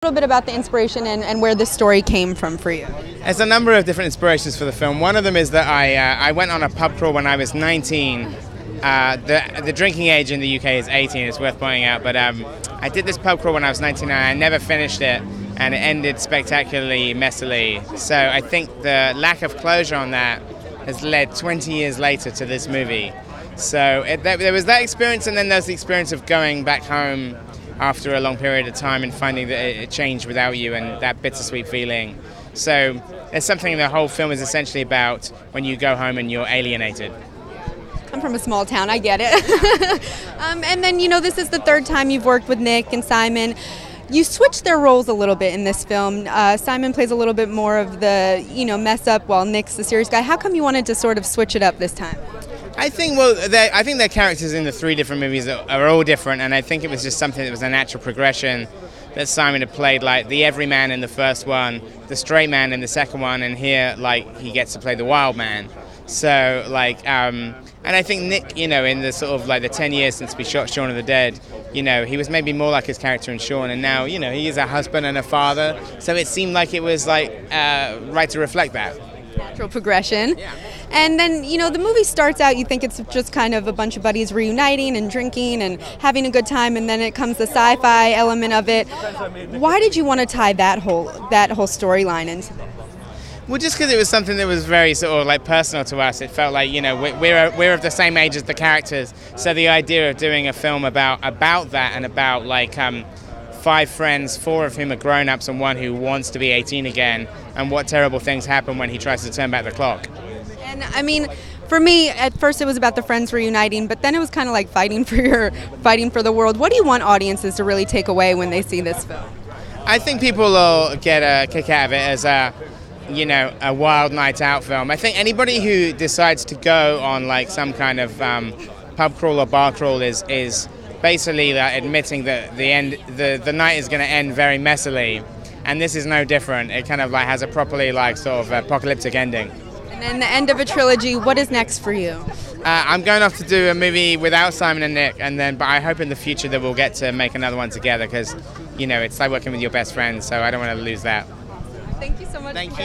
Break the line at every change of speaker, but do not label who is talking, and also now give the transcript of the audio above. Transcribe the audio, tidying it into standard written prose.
A little bit about the inspiration and where this story came from for you.
There's a number of different inspirations for the film. One of them is that I went on a pub crawl when I was 19. The drinking age in the UK is 18, it's worth pointing out, but I did this pub crawl when I was 19 and I never finished it, and it ended spectacularly messily. So I think the lack of closure on that has led 20 years later to this movie. So there was that experience, and then there's the experience of going back home after a long period of time and finding that it changed without you, and that bittersweet feeling. So it's something the whole film is essentially about when you go home and you're alienated.
I'm from a small town, I get it. And then, this is the third time you've worked with Nick and Simon. You switched their roles a little bit in this film. Simon plays a little bit more of the, mess up, while Nick's the serious guy. How come you wanted to sort of switch it up this time?
I think their characters in the three different movies are all different, and I think it was just something that was a natural progression that Simon had played, like the everyman in the first one, the straight man in the second one, and here, he gets to play the wild man. So, and I think Nick, in the sort of the 10 years since we shot Shaun of the Dead, he was maybe more like his character in Shaun, and now, he is a husband and a father, so it seemed like it was right to reflect that.
Natural progression.
Yeah.
And then, the movie starts out, you think it's just kind of a bunch of buddies reuniting and drinking and having a good time, and then it comes the sci-fi element of it. Why did you want to tie that whole storyline into this?
Well, just because it was something that was very sort of personal to us. It felt like, we're of the same age as the characters, so the idea of doing a film about that and about 5 friends, 4 of whom are grown-ups and one who wants to be 18 again, and what terrible things happen when he tries to turn back the clock.
And I mean, for me, at first it was about the friends reuniting, but then it was kind of like fighting for the world. What do you want audiences to really take away when they see this film?
I think people will get a kick out of it as a wild night out film. I think anybody who decides to go on some kind of pub crawl or bar crawl is basically admitting that the night is going to end very messily, and this is no different. It kind of has a properly sort of apocalyptic ending.
And then the end of a trilogy. What is next for you?
I'm going off to do a movie without Simon and Nick, but I hope in the future that we'll get to make another one together, because it's like working with your best friends, so I don't want to lose that.
Thank you so much.
Thank you.